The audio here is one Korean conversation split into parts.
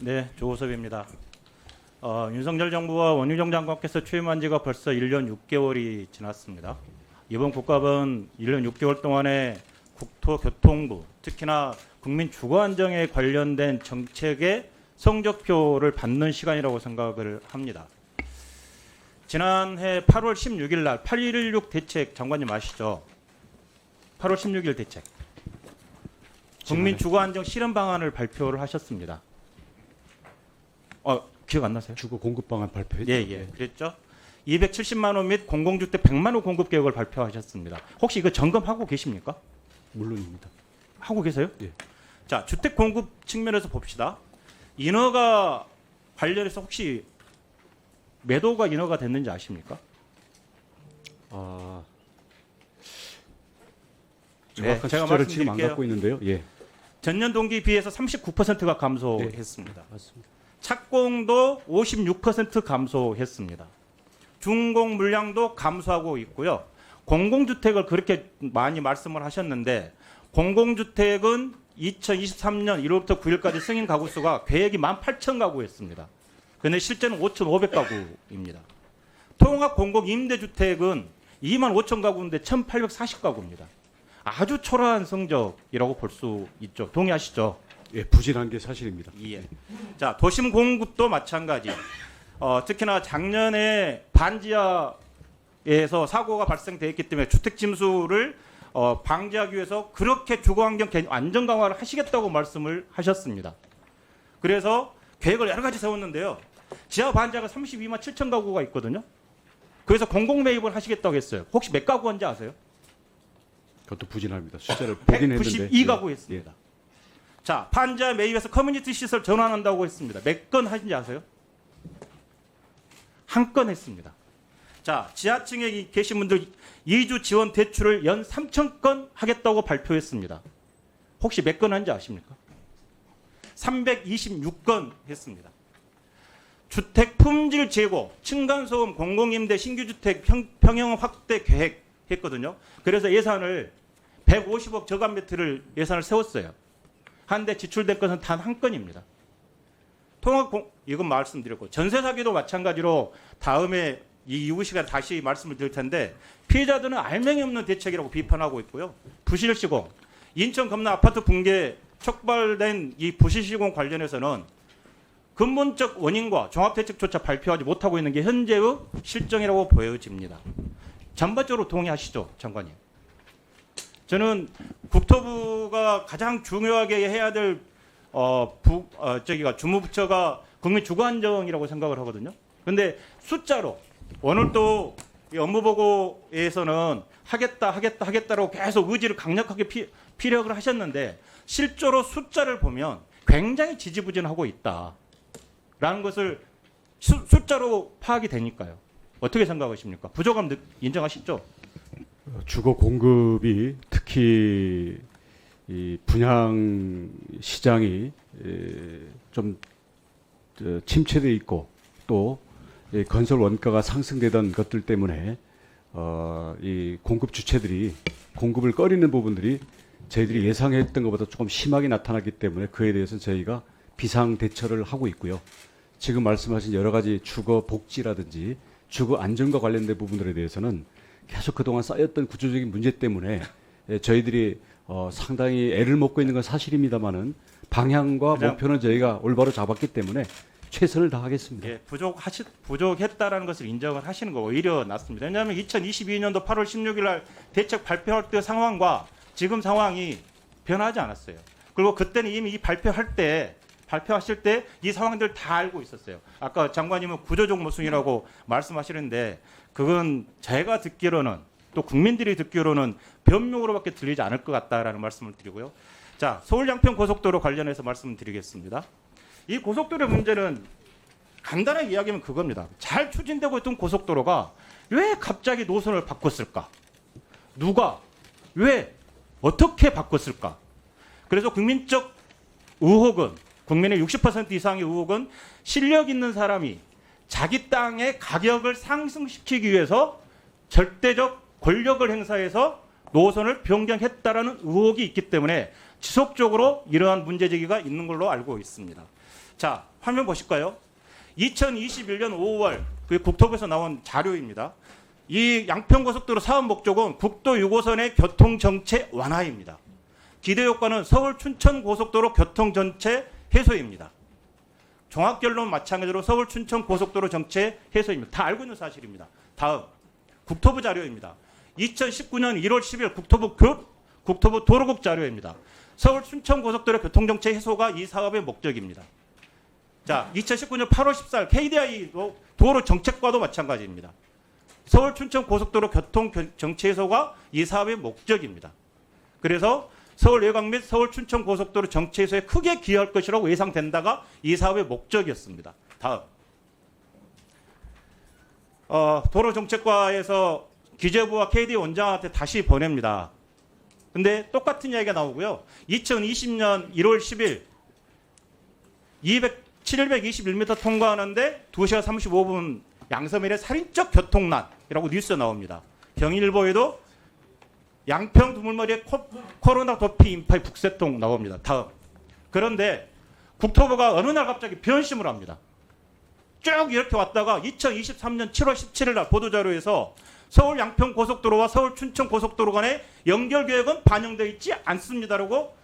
네, 조호섭입니다. 윤석열 정부와 원희룡 장관께서 취임한 지가 벌써 1년 6개월이 지났습니다. 이번 국감은 1년 6개월 동안에 국토교통부, 특히나 국민 주거 안정에 관련된 정책의 성적표를 받는 시간이라고 생각을 합니다. 지난해 8월 16일 날 8.16 대책 장관님 아시죠? 8월 16일 대책. 국민 주거 안정 실현 방안을 발표를 하셨습니다. 기억 안 나세요? 주거 공급 방안 발표했죠. 예, 그랬죠. 270만 호 및 공공주택 100만 호 공급 계획을 발표하셨습니다. 혹시 이거 점검하고 계십니까? 물론입니다. 하고 계세요? 예. 자, 주택 공급 측면에서 봅시다. 인허가 관련해서 혹시 매도가 인허가 됐는지 아십니까? 정확한 제가 숫자를 지금 안 말씀드릴게요. 갖고 있는데요. 예, 전년 동기 비해서 39%가 감소했습니다. 맞습니다. 착공도 56% 감소했습니다. 준공 물량도 감소하고 있고요. 공공주택을 그렇게 많이 말씀을 하셨는데 공공주택은 2023년 1월부터 9일까지 승인 가구 수가 계획이 18,000가구였습니다. 그런데 실제는 5,500가구입니다. 통합 공공임대주택은 25,000가구인데 1,840가구입니다. 아주 초라한 성적이라고 볼 수 있죠. 동의하시죠? 예, 부진한 게 사실입니다. 예. 자, 도심 공급도 마찬가지. 특히나 작년에 반지하에서 사고가 발생되었기 때문에 주택 침수를 방지하기 위해서 그렇게 주거환경 안전 강화를 하시겠다고 말씀을 하셨습니다. 그래서 계획을 여러 가지 세웠는데요. 지하 반지하가 32만 7천 가구가 있거든요. 그래서 공공 매입을 하시겠다고 했어요. 혹시 몇 가구인지 아세요? 그것도 부진합니다. 숫자를 보긴 했는데 192가구 했습니다. 자, 반지하 매입에서 커뮤니티 시설 전환한다고 했습니다. 몇 건 하신지 아세요? 한 건 했습니다. 자, 지하층에 계신 분들 이주 지원 대출을 연 3,000건 하겠다고 발표했습니다. 혹시 몇 건 한지 아십니까? 326건 했습니다. 주택 품질 제고, 층간소음, 공공임대, 신규주택 평형 확대 계획 했거든요. 그래서 예산을 150억 저감 매트를 예산을 세웠어요. 한데 지출된 것은 단 한 건입니다. 이건 말씀드렸고 전세 사기도 마찬가지로 다음에 이후 시간에 다시 말씀을 드릴 텐데 피해자들은 알맹이 없는 대책이라고 비판하고 있고요. 부실시공, 인천 검남 아파트 붕괴 촉발된 이 부실시공 관련해서는 근본적 원인과 종합대책조차 발표하지 못하고 있는 게 현재의 실정이라고 보여집니다. 전반적으로 동의하시죠, 장관님? 저는 국토부가 가장 중요하게 해야 될 주무부처가 국민 주거 안정이라고 생각을 하거든요. 그런데 숫자로 오늘 또 이 업무보고에서는 하겠다라고 계속 의지를 강력하게 피력을 하셨는데 실제로 숫자를 보면 굉장히 지지부진하고 있다라는 것을 숫자로 파악이 되니까요. 어떻게 생각하십니까? 부족함 인정하시죠? 주거 공급이 특히 이 분양 시장이 좀 침체돼 있고 또 건설 원가가 상승되던 것들 때문에 이 공급 주체들이 공급을 꺼리는 부분들이 저희들이 예상했던 것보다 조금 심하게 나타났기 때문에 그에 대해서는 저희가 비상 대처를 하고 있고요. 지금 말씀하신 여러 가지 주거 복지라든지 주거 안정과 관련된 부분들에 대해서는 계속 그동안 쌓였던 구조적인 문제 때문에 저희들이 상당히 애를 먹고 있는 건 사실입니다만은 방향과 목표는 저희가 올바로 잡았기 때문에 최선을 다하겠습니다. 예, 부족했다라는 것을 인정을 하시는 거 오히려 낫습니다. 왜냐하면 2022년도 8월 16일 날 대책 발표할 때 상황과 지금 상황이 변하지 않았어요. 그리고 그때는 이미 이 발표하실 때 이 상황들 다 알고 있었어요. 아까 장관님은 구조적 모순이라고 말씀하시는데 그건 제가 듣기로는 또 국민들이 듣기로는 변명으로밖에 들리지 않을 것 같다라는 말씀을 드리고요. 자, 서울 양평 고속도로 관련해서 말씀드리겠습니다. 이 고속도로의 문제는 간단하게 이야기하면 그겁니다. 잘 추진되고 있던 고속도로가 왜 갑자기 노선을 바꿨을까? 누가? 왜? 어떻게 바꿨을까? 그래서 국민적 의혹은 국민의 60% 이상의 의혹은 실력 있는 사람이 자기 땅의 가격을 상승시키기 위해서 절대적 권력을 행사해서 노선을 변경했다라는 의혹이 있기 때문에 지속적으로 이러한 문제 제기가 있는 걸로 알고 있습니다. 자, 화면 보실까요? 2021년 5월 그 국토부에서 나온 자료입니다. 이 양평고속도로 사업 목적은 국도 6호선의 교통 정체 완화입니다. 기대 효과는 서울 춘천 고속도로 교통 전체 해소입니다. 종합 결론 마찬가지로 서울 춘천 고속도로 정체 해소입니다. 다 알고 있는 사실입니다. 다음 국토부 자료입니다. 2019년 1월 10일 국토부 도로국 자료입니다. 서울 춘천 고속도로 교통 정체 해소가 이 사업의 목적입니다. 자, 2019년 8월 14일 KDI 도로 정책과도 마찬가지입니다. 서울 춘천 고속도로 교통 정체 해소가 이 사업의 목적입니다. 그래서 서울 외곽 및 서울 춘천 고속도로 정체 해소에 크게 기여할 것이라고 예상된다가 이 사업의 목적이었습니다. 다음. 도로 정책과에서 기재부와 KD 원장한테 다시 보냅니다. 근데 똑같은 이야기가 나오고요. 2020년 1월 10일 721m 통과하는데 2시간 35분 양서면의 살인적 교통난이라고 뉴스가 나옵니다. 경일보에도 양평 두물머리에 코로나 도피 인파의 북새통 나옵니다. 다음. 그런데 국토부가 어느 날 갑자기 변심을 합니다. 쭉 이렇게 왔다가 2023년 7월 17일 날 보도자료에서 서울 양평 고속도로와 서울 춘천 고속도로 간의 연결 계획은 반영되어 있지 않습니다라고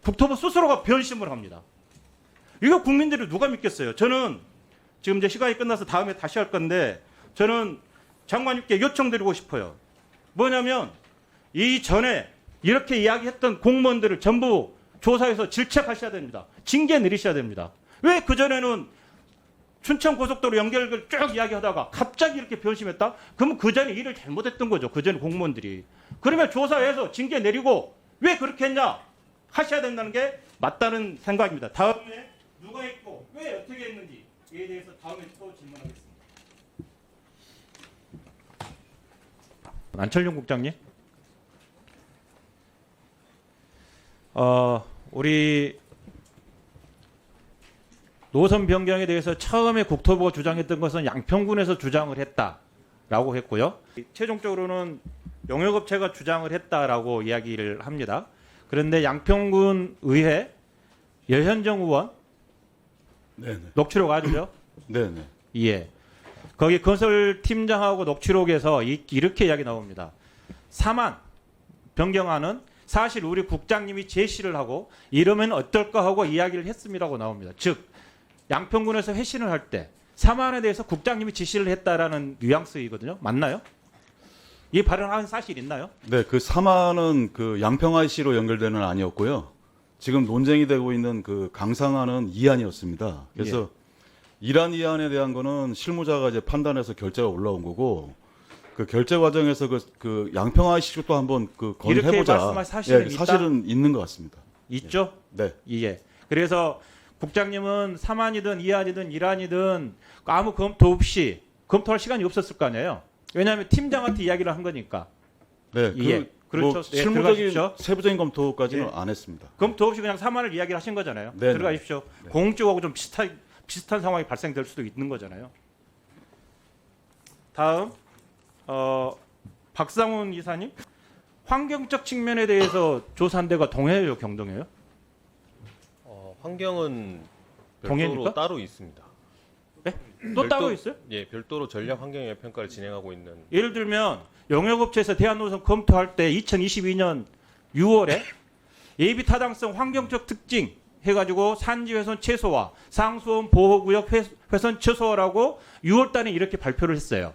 국토부 스스로가 변심을 합니다. 이거 국민들이 누가 믿겠어요? 저는 지금 이제 시간이 끝나서 다음에 다시 할 건데 저는 장관님께 요청드리고 싶어요. 뭐냐면 이전에 이렇게 이야기했던 공무원들을 전부 조사해서 질책하셔야 됩니다. 징계 내리셔야 됩니다. 왜 그전에는 춘천 고속도로 연결을 쭉 이야기하다가 갑자기 이렇게 변심했다? 그러면 그전에 일을 잘못했던 거죠. 그전에 공무원들이. 그러면 조사해서 징계 내리고 왜 그렇게 했냐? 하셔야 된다는 게 맞다는 생각입니다. 다음에 누가 했고 왜 어떻게 했는지에 대해서 다음에 또 질문하겠습니다. 안철용 국장님. 우리 노선 변경에 대해서 처음에 국토부가 주장했던 것은 양평군에서 주장을 했다라고 했고요. 최종적으로는 용역업체가 주장을 했다라고 이야기를 합니다. 그런데 양평군 의회 여현정 의원 네네. 녹취록 아시죠? 네네. 예. 거기 건설팀장하고 녹취록에서 이렇게 이야기 나옵니다. 4만 변경안은 사실 우리 국장님이 제시를 하고 이러면 어떨까 하고 이야기를 했음이라고 나옵니다. 즉 양평군에서 회신을 할 때 4만에 대해서 국장님이 지시를 했다라는 뉘앙스이거든요. 맞나요? 이 발언한 사실 있나요? 네, 그 3안은 그 양평 IC로 연결되는 안이었고요. 지금 논쟁이 되고 있는 그 강상안은 2안이었습니다. 그래서 1안, 2안에 대한 거는 실무자가 이제 판단해서 결제가 올라온 거고 그 결제 과정에서 그 양평 IC 쪽도 한번 그 이렇게 건의해보자. 말씀할 사실은 있다? 사실은 있는 것 같습니다. 있죠? 네. 예. 그래서 국장님은 3안이든 2안이든 1안이든 아무 검토 없이 검토할 시간이 없었을 거 아니에요. 왜냐하면 팀장한테 이야기를 한 거니까. 네, 예. 그렇죠. 뭐 네, 실무적인 들어가십시오. 세부적인 검토까지는 예. 안 했습니다. 검토 없이 그냥 3안을 이야기를 하신 거잖아요. 네, 들어가십시오. 네. 공적하고 좀 비슷한 상황이 발생될 수도 있는 거잖아요. 다음 박상훈 이사님, 환경적 측면에 대해서 조사한 데가 동해예요, 경동해요? 환경은 동해입니까? 별도로 따로 있습니다. 네? 또 따로 있어요? 예, 별도로 전략 환경 영향 평가를 진행하고 있는. 예를 들면 용역업체에서 대한노선 검토할 때 2022년 6월에 예비 타당성 환경적 특징 해가지고 산지 훼손 최소화, 상수원 보호구역 훼손 최소화라고 6월달에 이렇게 발표를 했어요.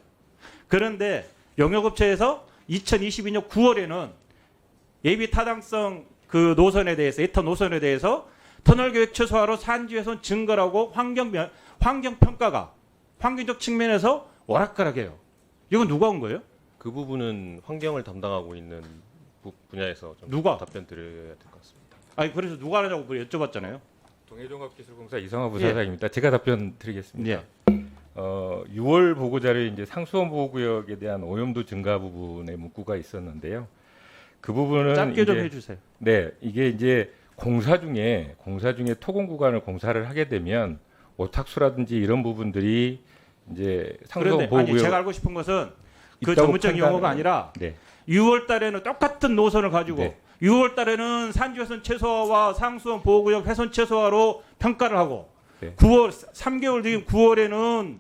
그런데 용역업체에서 2022년 9월에는 예비 타당성 그 노선에 대해서 에터 노선에 대해서 터널 계획 최소화로 산지 훼손 증가라고 환경 평가가 환경적 측면에서 오락가락해요. 이건 누가 온 거예요? 그 부분은 환경을 담당하고 있는 분야에서 좀 누가? 답변 드려야 될 것 같습니다. 아니 그래서 누가 하냐고 여쭤봤잖아요. 동해종합기술공사 이성화 부사장입니다. 제가 답변 드리겠습니다. 예. 6월 보고자료에 이제 상수원 보호구역에 대한 오염도 증가 부분의 문구가 있었는데요. 그 부분은 짧게 좀 이제- 해주세요. 네, 이게 이제 공사 중에 토공 구간을 공사를 하게 되면 오탁수라든지 이런 부분들이 이제 상수원 그런데 아니 보호구역 제가 알고 싶은 것은 그 있다고 전문적인 판단을- 용어가 아니라 네. 6월 달에는 똑같은 노선을 가지고 네. 6월 달에는 산지 훼손 최소화와 상수원 보호구역 훼손 최소화로 평가를 하고 네. 9월 3개월 뒤인 9월에는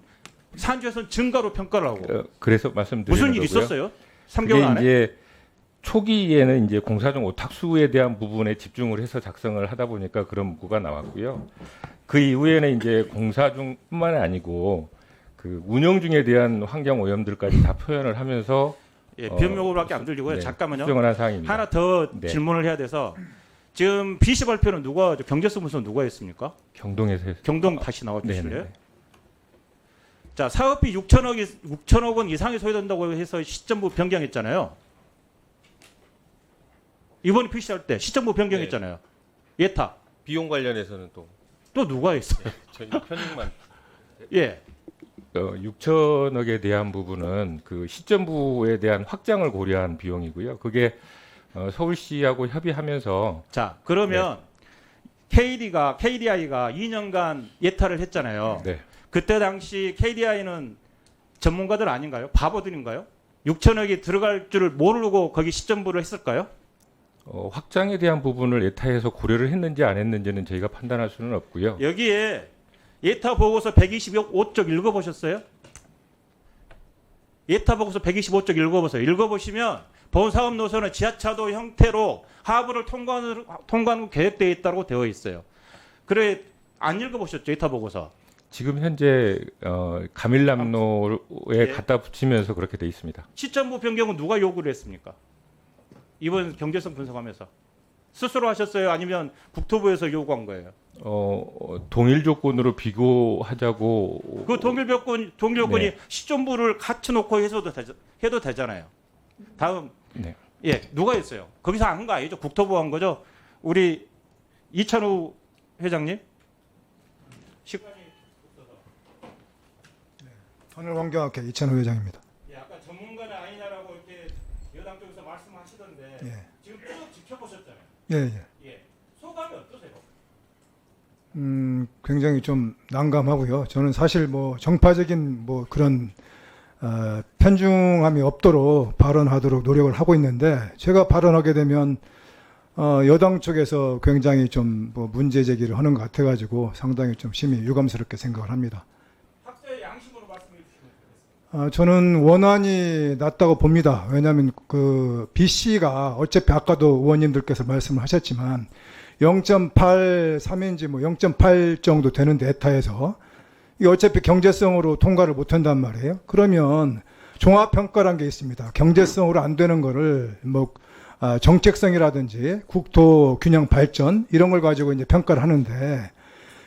산지에서는 증가로 평가를 하고 그래서 말씀드리는 무슨 일 거고요. 있었어요? 그게 3개월 안에? 이제 초기에는 이제 공사중 오탁수에 대한 부분에 집중을 해서 작성을 하다 보니까 그런 문구가 나왔고요. 그 이후에는 이제 공사중뿐만 아니고 그 운영 중에 대한 환경 오염들까지 다 표현을 하면서 예, 비용요구밖에 안 들리고요. 네, 잠깐만요. 수정을 한 사항입니다. 하나 더 네. 질문을 해야 돼서 지금 BC 발표는 누가 경제성분서 누가 했습니까? 경동에서 했- 경동 다시 나와 네네. 주실래요? 자, 사업비 6천억 원 이상이 소요된다고 해서 시점부 변경했잖아요. 이번에 PC할 때 시점부 변경했잖아요. 예타. 비용 관련해서는 또 또 누가 했어요? 저희 편익만 예. 6천억에 대한 부분은 그 시점부에 대한 확장을 고려한 비용이고요. 그게 서울시하고 협의하면서 자, 그러면 KDI가 2년간 예타를 했잖아요. 네. 그때 당시 KDI는 전문가들 아닌가요? 바보들인가요? 6천억이 들어갈 줄을 모르고 거기 시점부를 했을까요? 확장에 대한 부분을 예타에서 고려를 했는지 안 했는지는 저희가 판단할 수는 없고요. 여기에 예타 보고서 125쪽 읽어보셨어요? 예타 보고서 125쪽 읽어보세요. 읽어보시면 본 사업 노선은 지하차도 형태로 하부를 통과하는 계획되어 있다고 되어 있어요. 그래 안 읽어보셨죠? 예타 보고서. 지금 현재 가밀남로에 예. 갖다 붙이면서 그렇게 돼 있습니다. 시점부 변경은 누가 요구를 했습니까? 이번 경제성 분석하면서 스스로 하셨어요? 아니면 국토부에서 요구한 거예요? 동일 조건으로 비교하자고. 그 동일 조건이 네. 시점부를 같이 놓고 해도 되잖아요. 다음 네. 예 누가 했어요? 거기서 한 거 아니죠? 국토부 한 거죠? 우리 이찬우 회장님. 하늘환경학회 이찬호 회장입니다. 예, 아까 전문가는 아니냐라고 이렇게 여당 쪽에서 말씀하시던데 예. 지금 쭉 지켜보셨잖아요. 예, 예. 예, 소감이 어떠세요? 굉장히 좀 난감하고요. 저는 사실 뭐 정파적인 뭐 그런 편중함이 없도록 발언하도록 노력을 하고 있는데 제가 발언하게 되면 여당 쪽에서 굉장히 좀 뭐 문제 제기를 하는 것 같아가지고 상당히 좀 심히 유감스럽게 생각을 합니다. 학자의 양심으로 말씀해 주시면 되겠습니다. 저는 원안이 낫다고 봅니다. 왜냐하면 그 BC가 어차피 아까도 의원님들께서 말씀을 하셨지만 0.83인지 뭐 0.8 정도 되는데 에타에서 이게 어차피 경제성으로 통과를 못한단 말이에요. 그러면 종합평가라는 게 있습니다. 경제성으로 안 되는 거를 뭐 정책성이라든지 국토 균형 발전 이런 걸 가지고 이제 평가를 하는데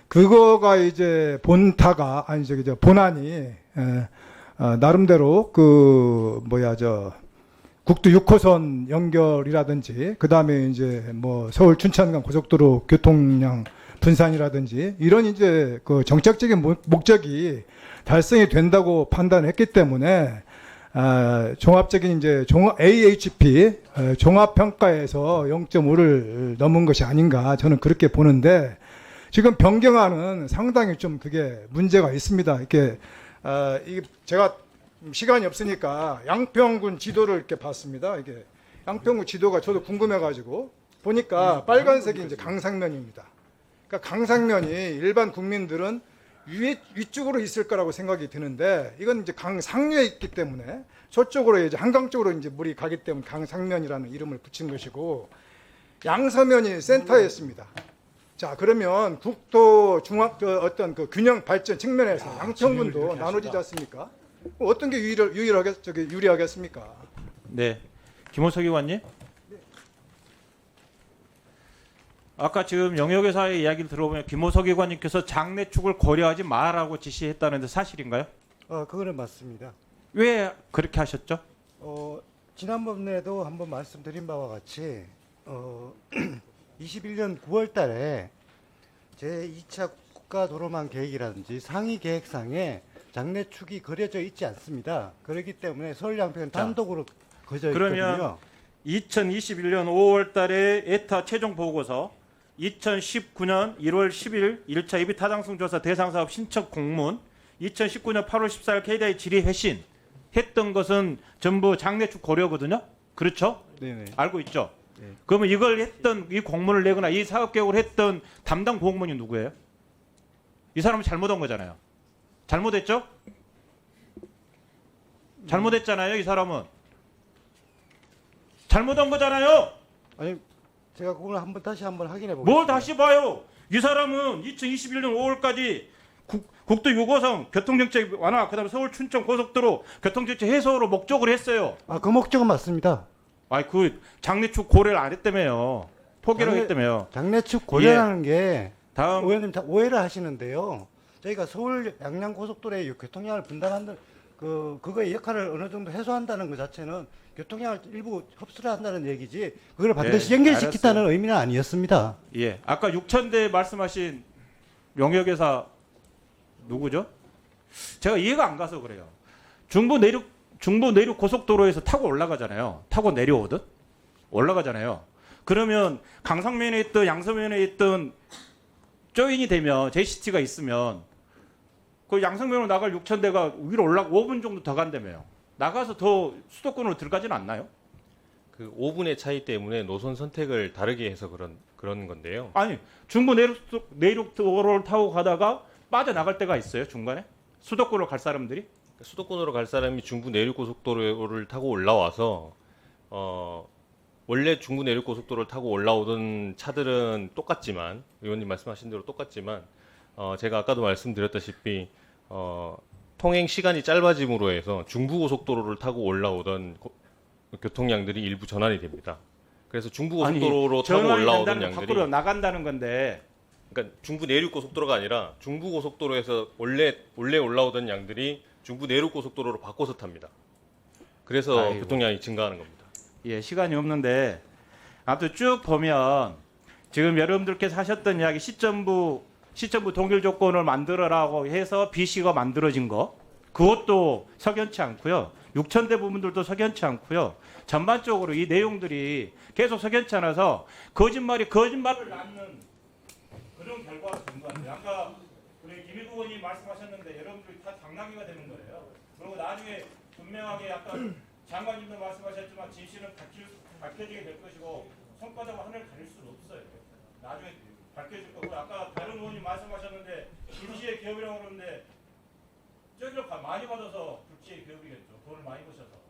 그거가 이제 본타가 아니 저기 저 본안이 나름대로 그 국도 6호선 연결이라든지 그다음에 이제 뭐 서울 춘천간 고속도로 교통량 분산이라든지 이런 이제 그 정책적인 목적이 달성이 된다고 판단했기 때문에 종합적인 이제 AHP 종합 평가에서 0.5를 넘은 것이 아닌가 저는 그렇게 보는데 지금 변경안은 상당히 좀 그게 문제가 있습니다. 이게 제가 시간이 없으니까 양평군 지도를 이렇게 봤습니다. 이게 양평군 지도가 저도 궁금해가지고 보니까 빨간색이 이제 강상면입니다. 그러니까 강상면이 일반 국민들은 위쪽으로 있을 거라고 생각이 드는데 이건 이제 강 상류에 있기 때문에 저쪽으로 이제 한강 쪽으로 이제 물이 가기 때문에 강상면이라는 이름을 붙인 것이고 양서면이 센터에 있습니다. 자 그러면 국토 중앙 어떤 그 균형 발전 측면에서 양평군도 나눠지지 않습니까? 어떤 게 유리하겠습니까? 네, 김호석 의원님. 아까 지금 영역회사의 이야기를 들어보면 김호석 의원님께서 장내축을 고려하지 마라고 지시했다는데 사실인가요? 그거는 맞습니다. 왜 그렇게 하셨죠? 지난번에도 한번 말씀드린 바와 같이 21년 9월 달에 제2차 국가도로망 계획이라든지 상위 계획상에 장내축이 그려져 있지 않습니다. 그렇기 때문에 서울 양평은 자, 단독으로 그려져 그러면 있거든요. 2021년 5월 달에 에타 최종 보고서 2019년 1월 10일 1차 예비 타당성 조사 대상사업 신청 공문 2019년 8월 14일 KDI 질의 회신 했던 것은 전부 장내축 고려거든요. 그렇죠? 네네. 알고 있죠? 네. 그러면 이걸 했던 이 공문을 내거나 이 사업 계획을 했던 담당 공무원이 누구예요? 이 사람은 잘못한 거잖아요. 잘못했죠? 잘못했잖아요. 이 사람은 잘못한 거잖아요. 아니 제가 그걸 다시 한번 확인해 보겠습니다. 뭘 다시 봐요? 이 사람은 2021년 5월까지 국도 6호선 교통정책 완화, 그다음에 서울 춘천 고속도로 교통정책 해소로 목적을 했어요. 그 목적은 맞습니다. 아니 그 장례축 고려를 안 했다며요. 포기를 장례- 했다며요. 장례축 고려라는 게 다음 의원님 다 오해를 하시는데요. 저희가 서울 양양 고속도로의 교통량을 분담한다, 그거의 역할을 어느 정도 해소한다는 것 자체는 교통량을 일부 흡수를 한다는 얘기지, 그걸 반드시 네, 연결시킨다는 알았어요. 의미는 아니었습니다. 예, 아까 6,000대 말씀하신 명예회사 누구죠? 제가 이해가 안 가서 그래요. 중부 내륙 고속도로에서 타고 올라가잖아요. 타고 내려오듯 올라가잖아요. 그러면 강상면에 있던 양서면에 있던 조인이 되면 JCT가 있으면 그 양성면으로 나갈 6,000대가 위로 올라가 5분 정도 더 간다며요. 나가서 더 수도권으로 들어가지는 않나요? 그 5분의 차이 때문에 노선 선택을 다르게 해서 그런 건데요. 아니 중부 내륙 도로를 타고 가다가 빠져나갈 때가 있어요. 중간에 수도권으로 갈 사람들이. 수도권으로 갈 사람이 중부 내륙고속도로를 타고 올라와서 원래 중부 내륙고속도로를 타고 올라오던 차들은 똑같지만, 의원님 말씀하신 대로 똑같지만, 제가 아까도 말씀드렸다시피 통행 시간이 짧아짐으로 해서 중부고속도로를 타고 올라오던 교통량들이 일부 전환이 됩니다. 그래서 중부고속도로로 타고 전환이 올라오던 된다는 건 양들이, 밖으로 나간다는 건데 그러니까 중부 내륙고속도로가 아니라 중부고속도로에서 원래 올라오던 양들이 중부 내륙고속도로로 바꿔서 탑니다. 그래서 아이고. 교통량이 증가하는 겁니다. 예, 시간이 없는데 아무튼 쭉 보면 지금 여러분들께서 하셨던 이야기 시점부 동일 조건을 만들어라고 해서 BC가 만들어진 거 그것도 석연치 않고요. 6,000대 부분들도 석연치 않고요. 전반적으로 이 내용들이 계속 석연치 않아서 거짓말을 낳는 그런 결과가 된 것 같아요. 아까 우리 김일구 의원님 말씀하셨는데 여러분들이 다 당나귀가 되는 거예요. 그리고 나중에 분명하게 약간 장관님도 말씀하셨지만 진실은 밝혀지게 될 것이고 손바닥으로 하늘을 가릴 수는 없어요. 나중에 밝혀질 거고 아까 다른 의원님 말씀하셨는데 임시의 기업이라고 그러는데 저기를 많이 받아서 국지의 기업이겠죠. 돈을 많이 버셔서.